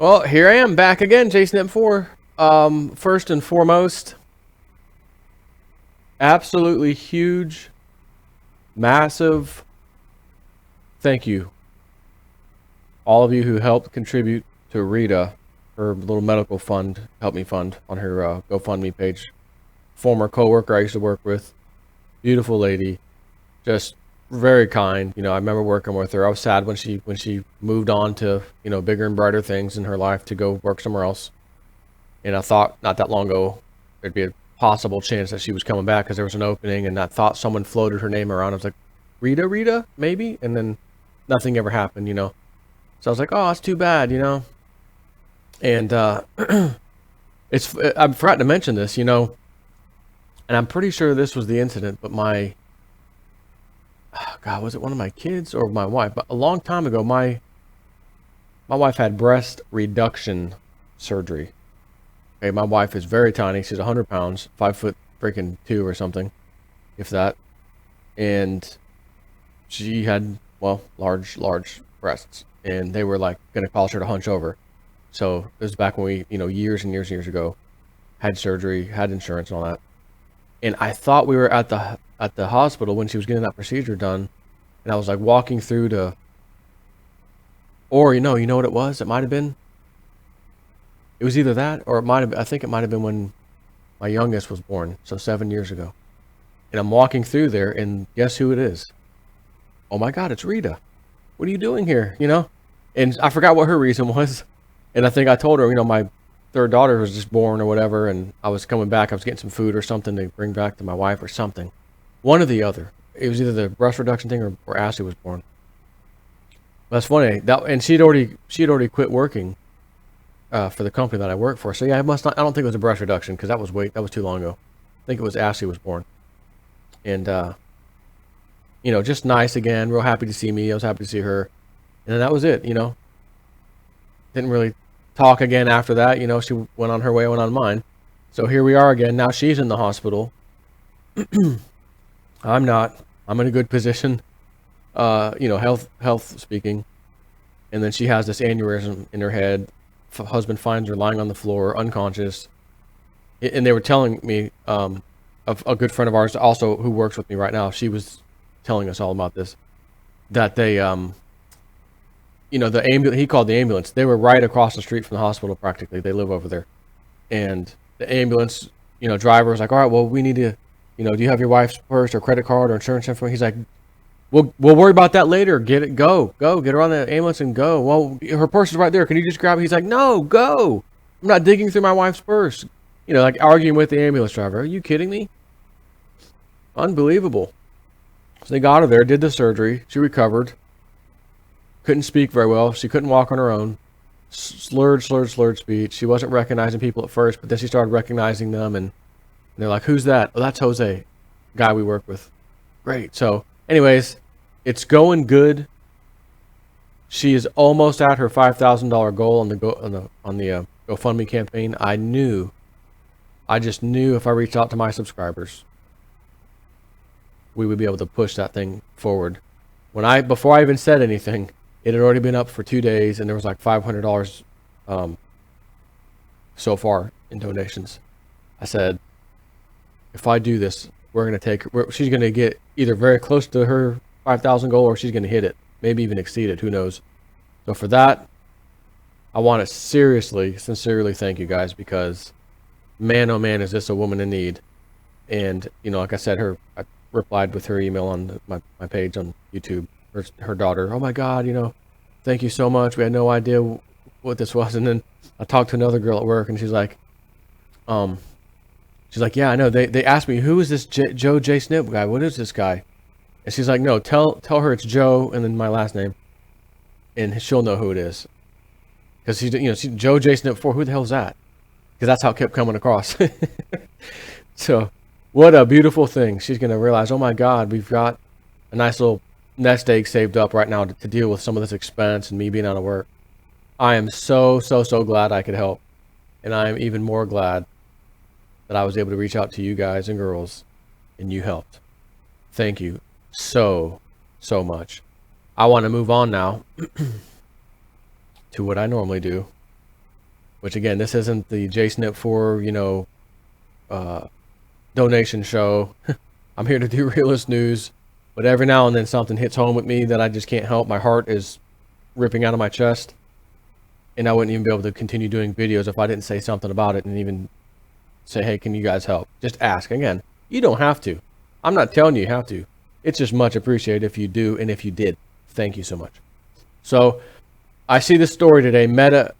Well, here I am back again, Jason at 4. First and foremost, absolutely huge, massive thank you. All of you who helped contribute to Rita, her little medical fund, help me fund on her GoFundMe page. Former coworker I used to work with, beautiful lady, just very kind. I remember working with her. I was sad when she moved on to bigger and brighter things in her life to go work somewhere else. And I thought not that long ago there'd be a possible chance that she was coming back because there was an opening, and I thought someone floated her name around. I was like, Rita, maybe, and then nothing ever happened. So I was like, oh, that's too bad, And I forgot to mention this, and I'm pretty sure this was the incident, but God, was it one of my kids or my wife? But a long time ago, my wife had breast reduction surgery. Okay, my wife is very tiny. She's 100 pounds, 5'2" or something, if that. And she had, large breasts, and they were like going to cause her to hunch over. So it was back when we, years and years ago, had surgery, had insurance and all that. And I thought we were at the hospital when she was getting that procedure done, and I was like walking through or you know what it was? It might have been. It was either that or I think it might have been when my youngest was born, so 7 years ago. And I'm walking through there, and guess who it is? Oh my God, it's Rita. What are you doing here? And I forgot what her reason was. And I think I told her, my third daughter was just born or whatever, and I was coming back. I was getting some food or something to bring back to my wife or something. One or the other. It was either the breast reduction thing or Ashley was born. That's funny. And she'd already quit working for the company that I work for. So yeah, I don't think it was a breast reduction because that was too long ago. I think it was Ashley was born. And just nice again, real happy to see me. I was happy to see her. And then that was it, Didn't really talk again after that. She went on her way, I went on mine. So here we are again. Now she's in the hospital. I'm not. I'm in a good position, health speaking. And then she has this aneurysm in her head. Husband finds her lying on the floor, unconscious. And they were telling me, of a good friend of ours also who works with me right now, she was telling us all about this, that they, the ambulance, he called the ambulance. They were right across the street from the hospital practically. They live over there. And the ambulance, driver was like, all right, well, we need to, do you have your wife's purse or credit card or insurance information? He's like, we'll worry about that later. Get her on the ambulance and go. Well, her purse is right there. Can you just grab it? He's like, no, go. I'm not digging through my wife's purse. Like arguing with the ambulance driver. Are you kidding me? Unbelievable. So they got her there, did the surgery. She recovered. Couldn't speak very well. She couldn't walk on her own. Slurred speech. She wasn't recognizing people at first, but then she started recognizing them, and they're like, who's that? Oh, that's Jose, guy we work with. Great. So anyways, it's going good. She is almost at her $5,000 goal on the GoFundMe campaign. I just knew if I reached out to my subscribers, we would be able to push that thing forward. Before I even said anything, it had already been up for 2 days, and there was like $500 so far in donations. I said, if I do this, she's going to get either very close to her 5,000 goal, or she's going to hit it, maybe even exceed it. Who knows? So for that, I want to sincerely thank you guys, because man, oh man, is this a woman in need. And, like I said, I replied with her email on my page on YouTube. Her daughter, oh my God, thank you so much. We had no idea what this was. And then I talked to another girl at work, and she's like, yeah, I know. They asked me, who is this Joe J. Snip guy? What is this guy? And she's like, no, tell her it's Joe and then my last name, and she'll know who it is. Because she's Joe J. Snip 4. Who the hell is that? Because that's how it kept coming across. So what a beautiful thing. She's going to realize, oh my God, we've got a nice little nest egg saved up right now to deal with some of this expense and me being out of work. I am so glad I could help. And I am even more glad that I was able to reach out to you guys and girls, and you helped. Thank you so much. I want to move on now to what I normally do, which again, this isn't the JSNIP4, donation show. I'm here to do realist news, but every now and then something hits home with me that I just can't help. My heart is ripping out of my chest, and I wouldn't even be able to continue doing videos if I didn't say something about it and even say, hey, can you guys help? Just ask. Again, you don't have to. I'm not telling you have to. It's just much appreciated if you do, and if you did. Thank you so much. So I see this story today. Meta,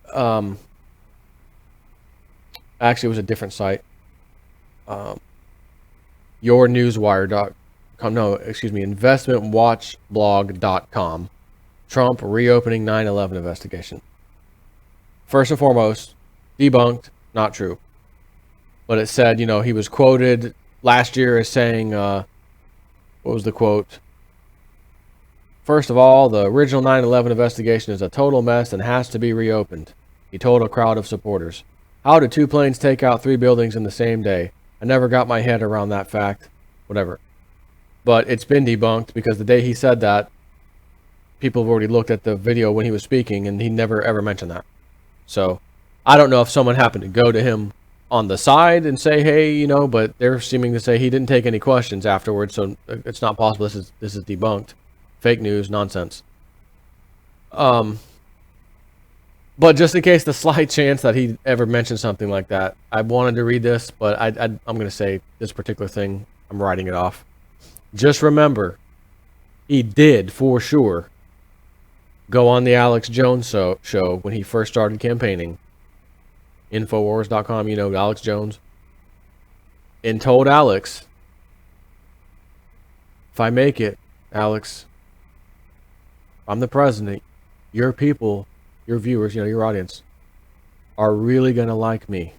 actually it was a different site. YourNewsWire.com. No, excuse me, InvestmentWatchBlog.com. Trump reopening 9/11 investigation. First and foremost, debunked, not true. But it said, he was quoted last year as saying, what was the quote? First of all, the original 9/11 investigation is a total mess and has to be reopened, he told a crowd of supporters. How did 2 planes take out 3 buildings in the same day? I never got my head around that fact. Whatever. But it's been debunked because the day he said that, people have already looked at the video when he was speaking, and he never ever mentioned that. So I don't know if someone happened to go to him on the side and say, hey, but they're seeming to say he didn't take any questions afterwards, so it's not possible. This is debunked. Fake news, nonsense. But just in case the slight chance that he ever mentioned something like that, I wanted to read this, but I'm going to say this particular thing, I'm writing it off. Just remember, he did, for sure, go on the Alex Jones show when he first started campaigning. Infowars.com, Alex Jones. And told Alex, if I make it, Alex, I'm the president, your people, your viewers, your audience, are really going to like me.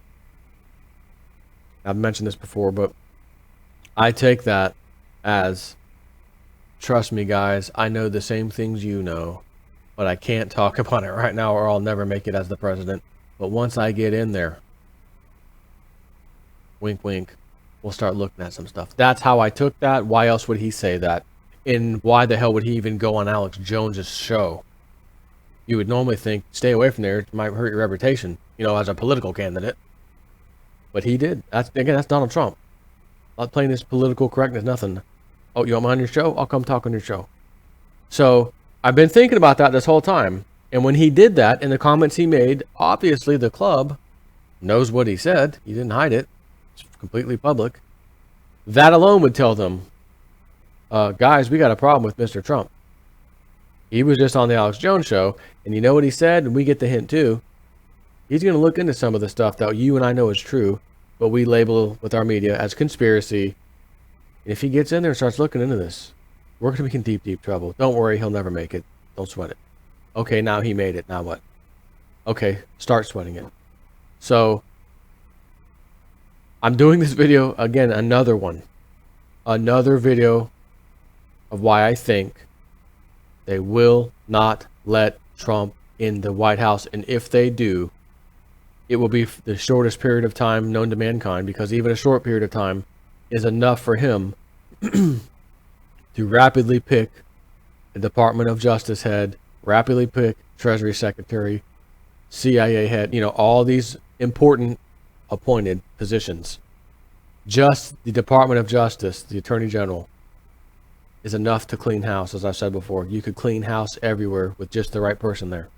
I've mentioned this before, but I take that as, trust me, guys, I know the same things you know, but I can't talk about it right now or I'll never make it as the president. But once I get in there, wink, wink, we'll start looking at some stuff. That's how I took that. Why else would he say that? And why the hell would he even go on Alex Jones's show? You would normally think, stay away from there. It might hurt your reputation, as a political candidate. But he did. That's Donald Trump. Not playing this political correctness, nothing. Oh, you want me on your show? I'll come talk on your show. So I've been thinking about that this whole time. And when he did that, in the comments he made, obviously the club knows what he said. He didn't hide it. It's completely public. That alone would tell them, guys, we got a problem with Mr. Trump. He was just on the Alex Jones show, and you know what he said? And we get the hint too. He's going to look into some of the stuff that you and I know is true, but we label with our media as conspiracy. And if he gets in there and starts looking into this, we're going to be in deep, deep trouble. Don't worry, he'll never make it. Don't sweat it. Okay, now he made it. Now what? Okay, start sweating it. So, I'm doing this video, again, another one. Another video of why I think they will not let Trump in the White House. And if they do, it will be the shortest period of time known to mankind, because even a short period of time is enough for him to rapidly pick a Department of Justice head, rapidly pick Treasury Secretary, CIA head, all these important appointed positions. Just the Department of Justice, the Attorney General, is enough to clean house. As I've said before, you could clean house everywhere with just the right person there.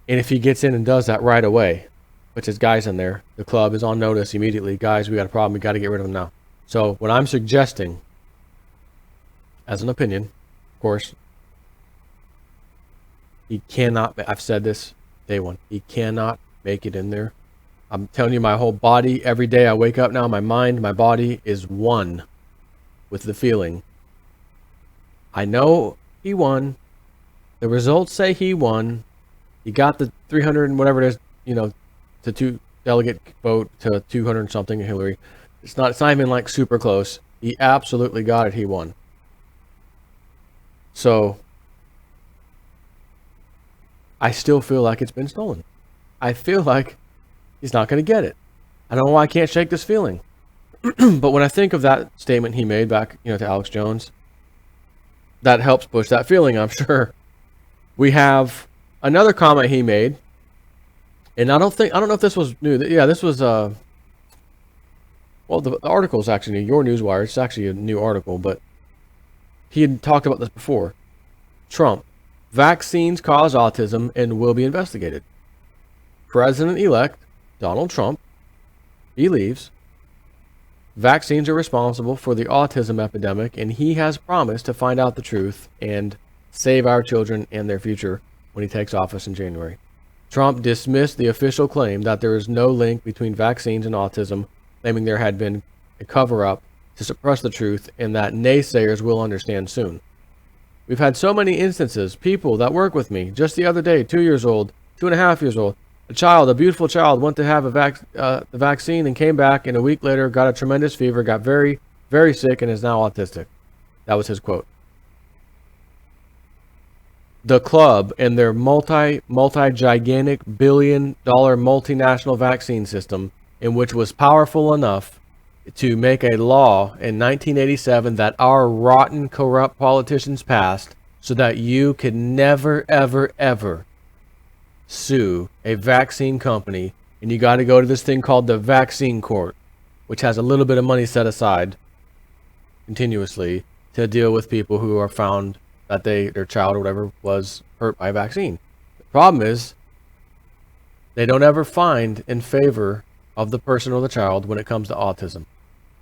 And if he gets in and does that right away, puts his guys in there, the club is on notice immediately. Guys, we got a problem. We got to get rid of him now. So what I'm suggesting, as an opinion, of course, he cannot, I've said this day one, he cannot make it in there. I'm telling you, my whole body, every day I wake up now, my mind, my body is one with the feeling. I know he won. The results say he won. He got the 300 and whatever it is, to 2 delegate vote to 200 something Hillary. It's not even like super close. He absolutely got it. He won. So I still feel like it's been stolen. I feel like he's not going to get it. I don't know why I can't shake this feeling. But when I think of that statement he made back, to Alex Jones, that helps push that feeling, I'm sure. We have Another comment he made, and I don't know if this was new. Yeah, this was well, the article is actually new. Your Newswire. It's actually a new article, but he had talked about this before. Trump, vaccines cause autism and will be investigated. President-elect Donald Trump believes vaccines are responsible for the autism epidemic, and he has promised to find out the truth and save our children and their future when he takes office in January. Trump dismissed the official claim that there is no link between vaccines and autism, claiming there had been a cover-up to suppress the truth and that naysayers will understand soon. We've had so many instances, people that work with me, just the other day, 2 years old, 2.5 years old, a beautiful child, went to have the vaccine and came back, and a week later got a tremendous fever, got very, very sick, and is now autistic. That was his quote. The club and their multi-gigantic billion-dollar multinational vaccine system, in which was powerful enough to make a law in 1987 that our rotten, corrupt politicians passed so that you could never, ever, ever sue a vaccine company, and you got to go to this thing called the vaccine court, which has a little bit of money set aside continuously to deal with people who are found that their child or whatever was hurt by a vaccine. The problem is they don't ever find in favor of the person or the child when it comes to autism.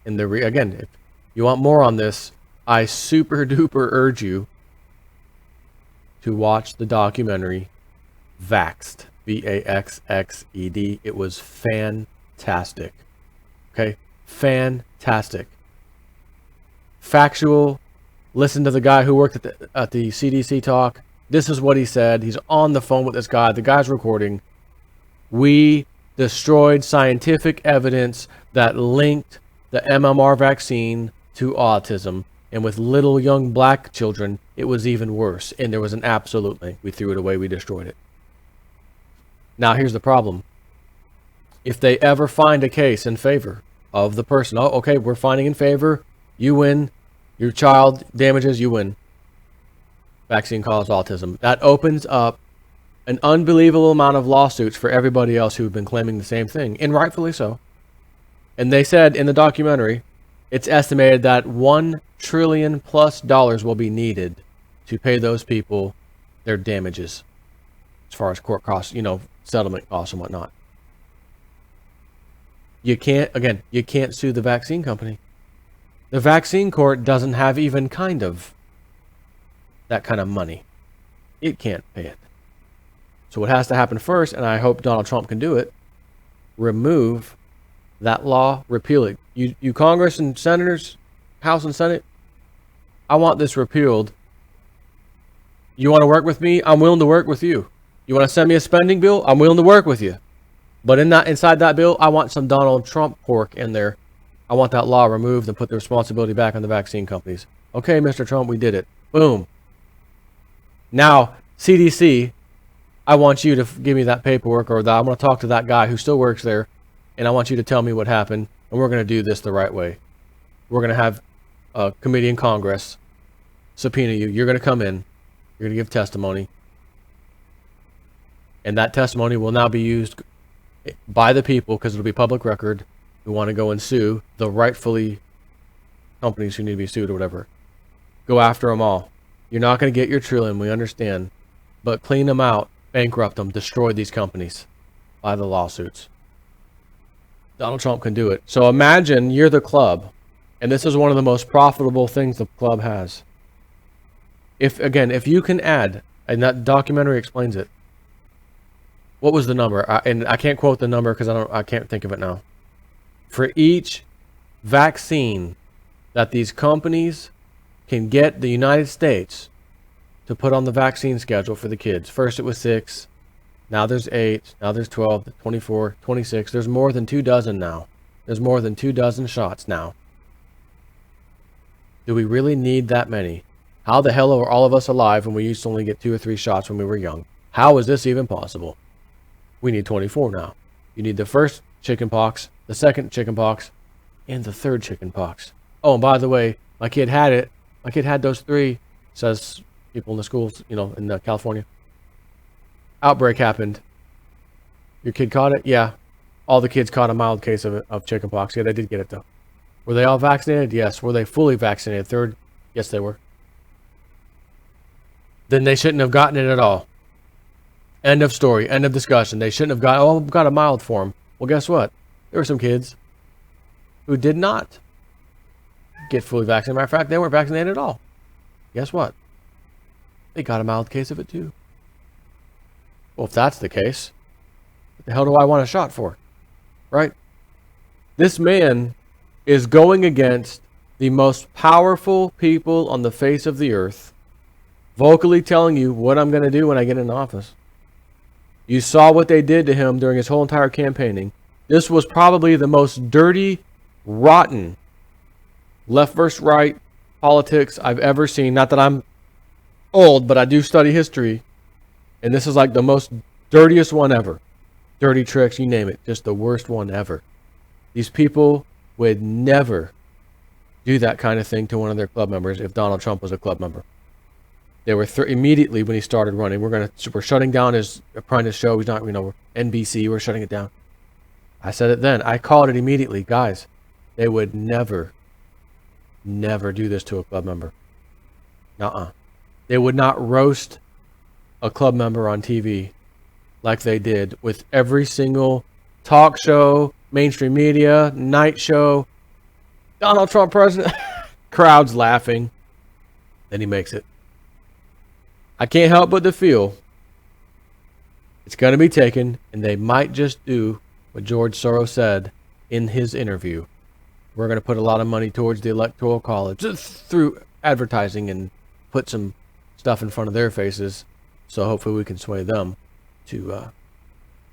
And again, if you want more on this, I super duper urge you to watch the documentary Vaxxed, Vaxxed. It was fantastic. Okay? Fantastic. Factual. Listen to the guy who worked at the CDC talk. This is what he said. He's on the phone with this guy. The guy's recording. We destroyed scientific evidence that linked the MMR vaccine to autism. And with little young black children, it was even worse. And there was an absolute link. We threw it away. We destroyed it. Now, here's the problem. If they ever find a case in favor of the person, oh, okay, we're finding in favor, you win, your child damages, you win. Vaccine caused autism. That opens up an unbelievable amount of lawsuits for everybody else who've been claiming the same thing, and rightfully so. And they said in the documentary, it's estimated that $1 trillion+ will be needed to pay those people their damages, as far as court costs, settlement costs and whatnot. You can't sue the vaccine company. The vaccine court doesn't have even kind of that kind of money. It can't pay it. So what has to happen first, and I hope Donald Trump can do it, remove that law, repeal it. You Congress and senators, House and Senate, I want this repealed. You want to work with me? I'm willing to work with you. You want to send me a spending bill? I'm willing to work with you. But inside that bill, I want some Donald Trump pork in there. I want that law removed and put the responsibility back on the vaccine companies. Okay, Mr. Trump, we did it. Boom. Now, CDC, I want you to give me that paperwork, or I'm going to talk to that guy who still works there, and I want you to tell me what happened, and we're going to do this the right way. We're going to have a committee in Congress subpoena you. You're going to come in. You're going to give testimony. And that testimony will now be used by the people, because it'll be public record, who want to go and sue the rightfully companies who need to be sued or whatever. Go after them all. You're not going to get your trillion, we understand. But clean them out, bankrupt them, destroy these companies by the lawsuits. Donald Trump can do it. So imagine you're the club, and this is one of the most profitable things the club has. If you can add, and that documentary explains it, what was the number? And I can't quote the number because I can't think of it now. For each vaccine that these companies can get the United States to put on the vaccine schedule for the kids. First it was 6, now there's 8, now there's 12, 24, 26. There's more than 24 now. There's more than 24 shots now. Do we really need that many? How the hell are all of us alive when we used to only get 2 or 3 shots when we were young? How is this even possible? We need 24 now. You need the first chicken pox, the second chicken pox, and the third chicken pox. Oh, and by the way, my kid had it. My kid had those 3, says people in the schools, in California. Outbreak happened. Your kid caught it? Yeah. All the kids caught a mild case of chickenpox. Yeah, they did get it though. Were they all vaccinated? Yes. Were they fully vaccinated? Third? Yes, they were. Then they shouldn't have gotten it at all. End of story. End of discussion. They shouldn't have got a mild form. Well, guess what? There were some kids who did not get fully vaccinated. Matter of fact, they weren't vaccinated at all. Guess what? They got a mild case of it too. Well, if that's the case, what the hell do I want a shot for? Right? This man is going against the most powerful people on the face of the earth, vocally telling you what I'm going to do when I get in office. You saw what they did to him during his whole entire campaigning. This was probably the most dirty, rotten, left versus right politics I've ever seen. Not that I'm old, but I do study history. And this is like the most dirtiest one ever. Dirty tricks, you name it. Just the worst one ever. These people would never do that kind of thing to one of their club members if Donald Trump was a club member. They were immediately when he started running. We're shutting down his apprentice show. He's not, NBC. We're shutting it down. I said it then. I called it immediately, guys. They would never do this to a club member. They would not roast a club member on TV like they did with every single talk show, mainstream media, night show. Donald Trump president. Crowds laughing. Then he makes it. I can't help but to feel it's going to be taken, and they might just do what George Soros said in his interview. We're going to put a lot of money towards the Electoral College through advertising and put some stuff in front of their faces, so hopefully we can sway them to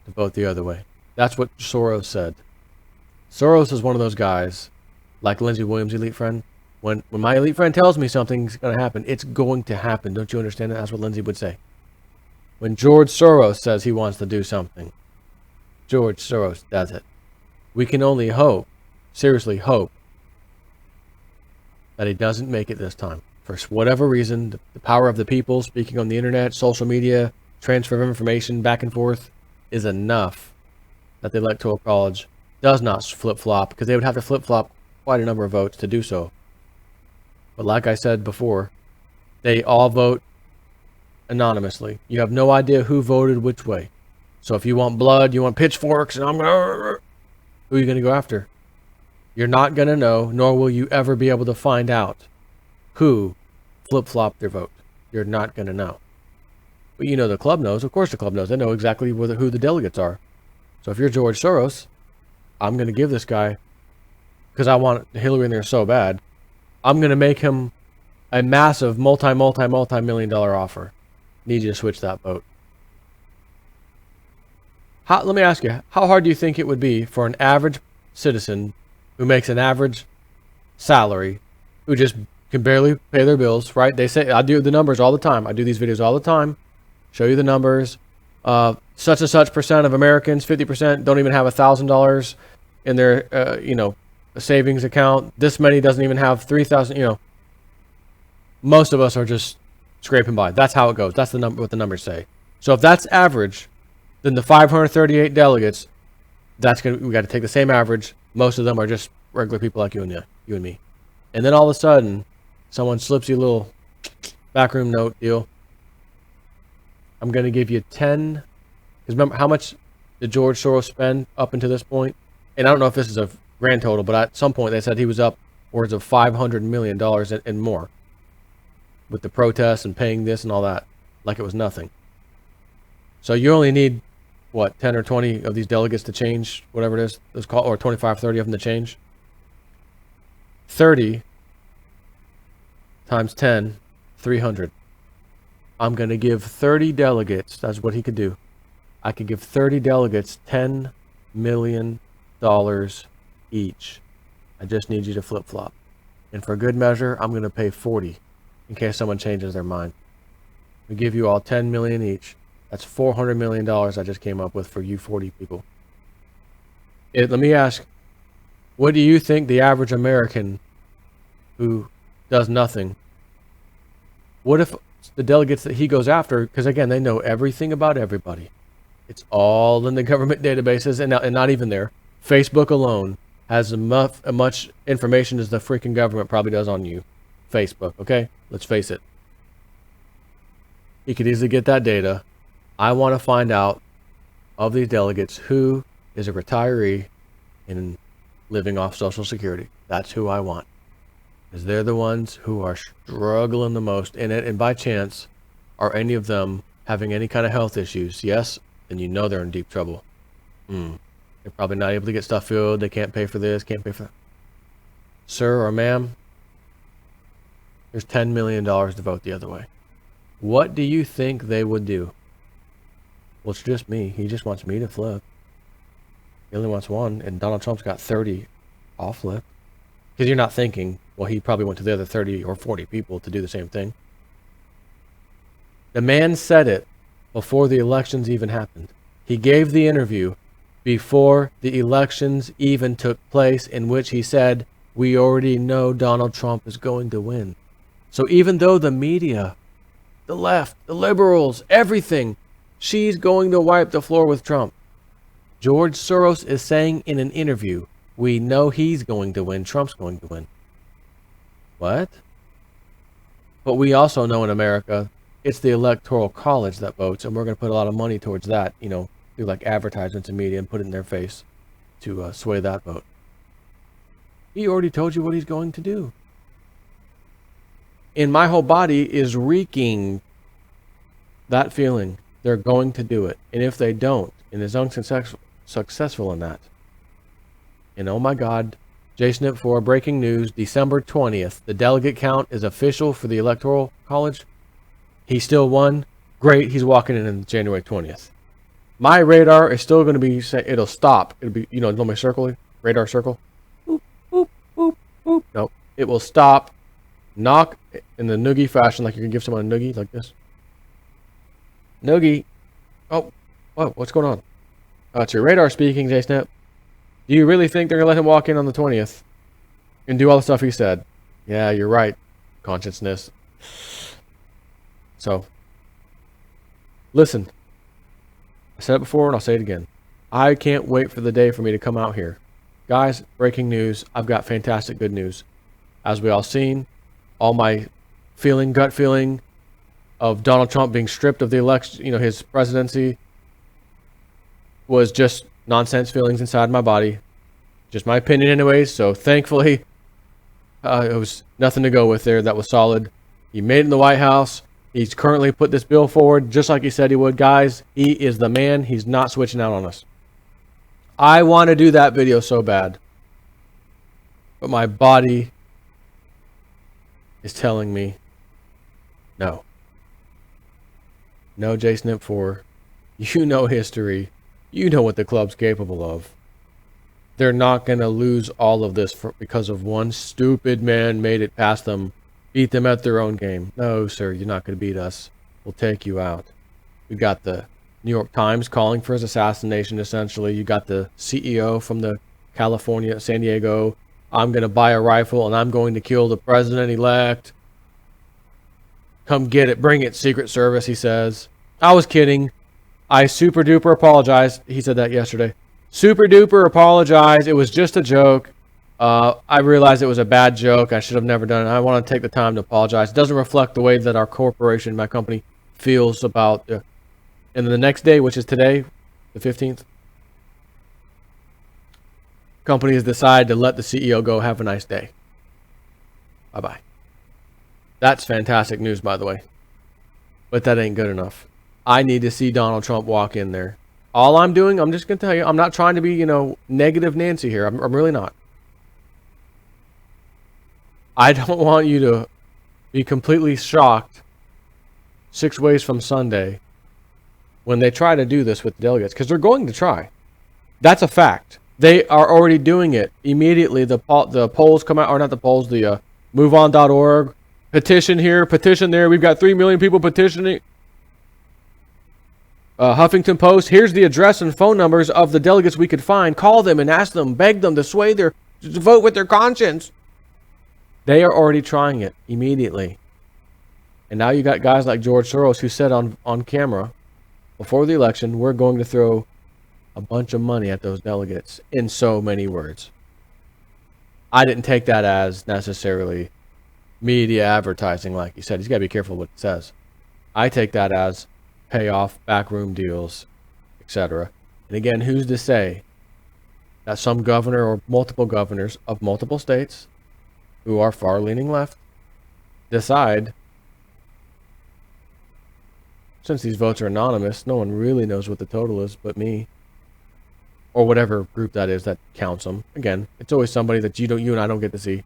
vote the other way. That's what Soros said. Soros is one of those guys, like Lindsey Williams' elite friend. When my elite friend tells me something's going to happen, it's going to happen. Don't you understand that? That's what Lindsey would say. When George Soros says he wants to do something, George Soros does it. We can only hope, seriously hope, that he doesn't make it this time. For whatever reason, the power of the people speaking on the internet, social media, transfer of information back and forth is enough that the Electoral College does not flip-flop, because they would have to flip-flop quite a number of votes to do so. But like I said before, they all vote anonymously. You have no idea who voted which way. So if you want blood, you want pitchforks, and who are you going to go after? You're not going to know, nor will you ever be able to find out who flip-flopped their vote. You're not going to know. But you know the club knows. Of course the club knows. They know exactly who the delegates are. So if you're George Soros, I'm going to give this guy, because I want Hillary in there so bad, I'm going to make him a massive multi-million dollar offer. Need you to switch that vote. Let me ask you, how hard do you think it would be for an average citizen who makes an average salary, who just can barely pay their bills, right? They say, I do the numbers all the time. I do these videos all the time. Show you the numbers. Such and such percent of Americans, 50%, don't even have $1,000 in their, a savings account. This many doesn't even have 3,000, Most of us are just scraping by. That's how it goes. That's what the numbers say. So if that's average, then the 538 delegates, we got to take the same average. Most of them are just regular people like you and me. And then all of a sudden, someone slips you a little backroom note deal. I'm going to give you 10. Because remember, how much did George Soros spend up until this point? And I don't know if this is a grand total, but at some point they said he was upwards of $500 million and more with the protests and paying this and all that, like it was nothing. So you only need, 10 or 20 of these delegates to change whatever it is, or 25, 30 of them to change. 30 times 10, 300. I'm going to give 30 delegates, that's what he could do. I could give 30 delegates $10 million each. I just need you to flip-flop. And for good measure, I'm going to pay 40 in case someone changes their mind. We give you all 10 million each. That's $400 million I just came up with for you 40 people. Let me ask, what do you think the average American who does nothing, what if the delegates that he goes after, because again, they know everything about everybody. It's all in the government databases, and not even there. Facebook alone has as much information as the freaking government probably does on you. Facebook, okay? Let's face it. He could easily get that data. I want to find out of these delegates who is a retiree and living off Social Security. That's who I want. Because they're the ones who are struggling the most in it. And by chance, are any of them having any kind of health issues? Yes, then you know they're in deep trouble. They're probably not able to get stuff filled. They can't pay for this, can't pay for that. Sir or ma'am, there's $10 million to vote the other way. What do you think they would do? Well, it's just me. He just wants me to flip. He only wants one, and Donald Trump's got 30 off flip. Because you're not thinking, well, he probably went to the other 30 or 40 people to do the same thing. The man said it before the elections even happened. He gave the interview before the elections even took place, in which he said, we already know Donald Trump is going to win. So even though the media, the left, the liberals, everything, she's going to wipe the floor with Trump. George Soros is saying in an interview, we know he's going to win, Trump's going to win. What? But we also know in America, it's the Electoral College that votes, and we're going to put a lot of money towards that, you know, through like advertisements and media, and put it in their face to sway that vote. He already told you what he's going to do. And my whole body is reeking that feeling. They're going to do it. And if they don't, and is unsuccessful in that, and oh my God, Jason 4, breaking news, December 20th. The delegate count is official for the Electoral College. He still won. Great, he's walking in on January 20th. My radar is still going to be, it'll stop. It'll be, you know my circle, radar circle. Boop, boop, boop, boop. Nope. It will stop, knock in the noogie fashion, like you can give someone a noogie, like this. Noogie. Oh, whoa, what's going on? It's your radar speaking, J-Snap. Do you really think they're going to let him walk in on the 20th and do all the stuff he said? Yeah, you're right, consciousness. So, listen. I said it before and I'll say it again. I can't wait for the day for me to come out here. Guys, breaking news. I've got fantastic good news. As we all seen, all my gut feeling of Donald Trump being stripped of the election, his presidency, was just nonsense feelings inside my body. Just my opinion anyways. So thankfully, it was nothing to go with there. That was solid. He made it in the White House. He's currently put this bill forward just like he said he would. Guys, he is the man. He's not switching out on us. I want to do that video so bad. But my body is telling me no. No, Jason 4. You know history. You know what the club's capable of. They're not going to lose all of this because of one stupid man made it past them. Beat them at their own game. No, sir, you're not going to beat us. We'll take you out. We got the New York Times calling for his assassination, essentially. You got the CEO from the California, San Diego. I'm going to buy a rifle and I'm going to kill the president-elect. Come get it. Bring it, Secret Service, he says. I was kidding. I super duper apologize. He said that yesterday. Super duper apologize. It was just a joke. I realized it was a bad joke. I should have never done it. I want to take the time to apologize. It doesn't reflect the way that our corporation, my company, feels about. And then the next day, which is today, the 15th, companies decide to let the CEO go. Have a nice day. Bye-bye. That's fantastic news, by the way. But that ain't good enough. I need to see Donald Trump walk in there. All I'm doing, I'm just going to tell you, I'm not trying to be, negative Nancy here. I'm really not. I don't want you to be completely shocked 6 ways from Sunday when they try to do this with the delegates, because they're going to try. That's a fact. They are already doing it immediately. The polls come out, or not the polls, the moveon.org, petition here, petition there. We've got 3 million people petitioning. Huffington Post, here's the address and phone numbers of the delegates we could find. Call them and ask them, beg them to to vote with their conscience. They are already trying it immediately. And now you got guys like George Soros who said on camera before the election, we're going to throw a bunch of money at those delegates in so many words. I didn't take that as necessarily media advertising, like you said. He's got to be careful what he says. I take that as payoff, backroom deals, etc. And again, who's to say that some governor or multiple governors of multiple states who are far-leaning left decide, since these votes are anonymous, no one really knows what the total is but me, or whatever group that is that counts them. Again, it's always somebody that you and I don't get to see.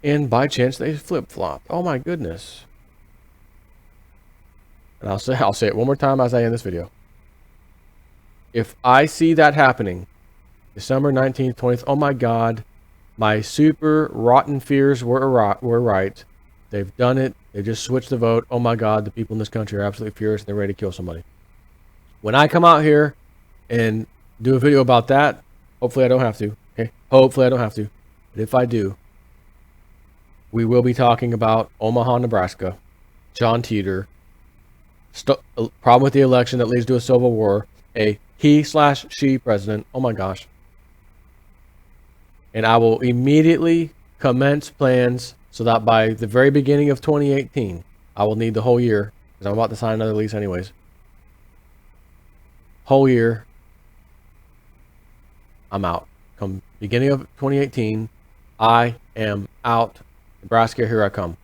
And by chance they flip-flop. Oh my goodness. And I'll say it one more time as I end this video. If I see that happening, December 19th, 20th, oh my God, my super rotten fears were right. They've done it. They just switched the vote. Oh my God, the people in this country are absolutely furious and they're ready to kill somebody. When I come out here and do a video about that, hopefully I don't have to. Okay, hopefully I don't have to. But if I do, we will be talking about Omaha, Nebraska, John Teeter, problem with the election that leads to a civil war, a he/she president. Oh my gosh. And I will immediately commence plans so that by the very beginning of 2018, I will need the whole year, because I'm about to sign another lease anyways. Whole year, I'm out. Come beginning of 2018, I am out. Nebraska, here I come.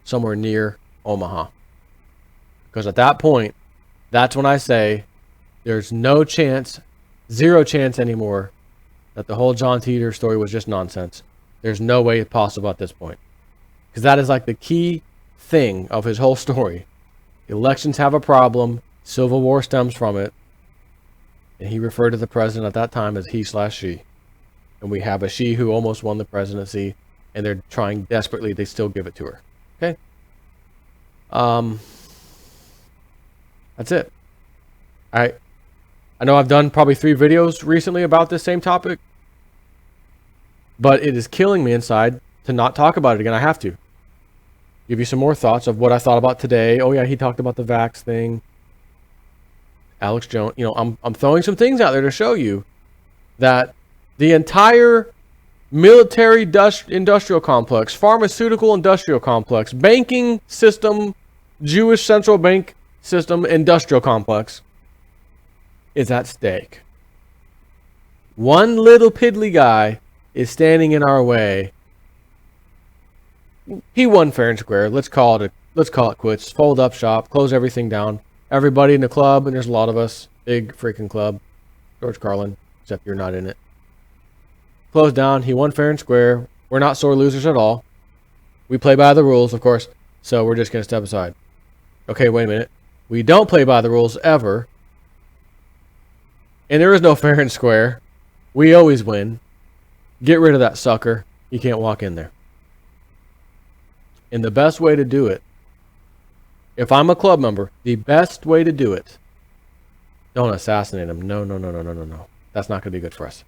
Somewhere near Omaha. Because at that point, that's when I say there's no chance, zero chance anymore, that the whole John Teeter story was just nonsense. There's no way it's possible at this point. Because that is like the key thing of his whole story. Elections have a problem. Civil war stems from it. And he referred to the president at that time as he/she. And we have a she who almost won the presidency. And they're trying desperately. They still give it to her. Okay? That's it. I know I've done probably 3 videos recently about this same topic, but it is killing me inside to not talk about it again. I have to give you some more thoughts of what I thought about today. Oh yeah, he talked about the vax thing. Alex Jones, you know, I'm throwing some things out there to show you that the entire military industrial complex, pharmaceutical industrial complex, banking system, Jewish central bank system industrial complex is at stake. One little piddly guy is standing in our way. He won fair and square. Let's call it quits. Fold up shop. Close everything down. Everybody in the club, and there's a lot of us. Big freaking club. George Carlin, except you're not in it. Closed down. He won fair and square. We're not sore losers at all. We play by the rules, of course. So we're just going to step aside. Okay, wait a minute. We don't play by the rules ever. And there is no fair and square. We always win. Get rid of that sucker. You can't walk in there. And the best way to do it, if I'm a club member, the best way to do it, don't assassinate him. No. That's not going to be good for us.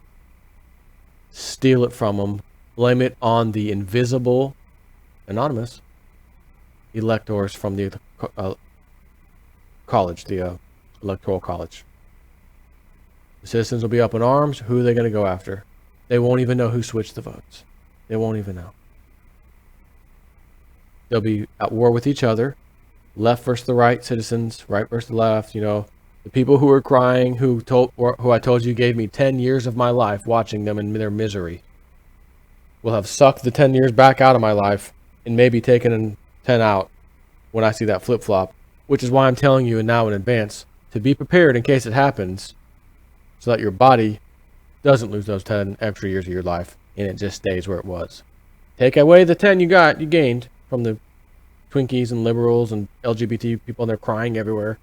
Steal it from them. Blame it on the invisible, anonymous electors from the college, the electoral college. The citizens will be up in arms. Who are they going to go after? They won't even know who switched the votes. They won't even know. They'll be at war with each other. Left versus the right citizens, right versus the left. You know, the people who were crying, who I told you gave me 10 years of my life watching them in their misery, will have sucked the 10 years back out of my life and maybe taken 10 out when I see that flip-flop. Which is why I'm telling you now in advance to be prepared in case it happens, so that your body doesn't lose those 10 extra years of your life and it just stays where it was. Take away the 10 you gained from the Twinkies and liberals and LGBT people, and they're crying everywhere.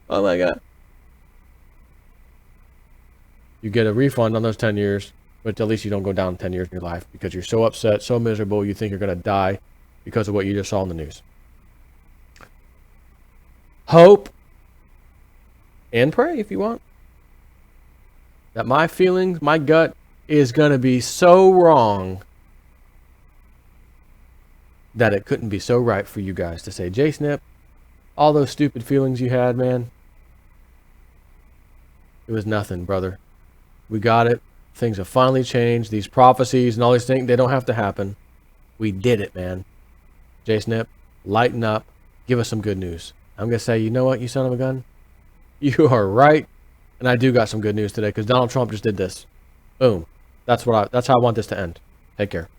Oh my God. You get a refund on those 10 years, but at least you don't go down 10 years in your life because you're so upset, so miserable, you think you're going to die because of what you just saw in the news. Hope and pray if you want that my feelings, my gut is going to be so wrong that it couldn't be so right for you guys to say, J-Snip, all those stupid feelings you had, man, it was nothing, brother. We got it. Things have finally changed. These prophecies and all these things, they don't have to happen. We did it, man. J-Snip, lighten up. Give us some good news. I'm going to say, you know what, you son of a gun? You are right. And I do got some good news today because Donald Trump just did this. Boom. That's how I want this to end. Take care.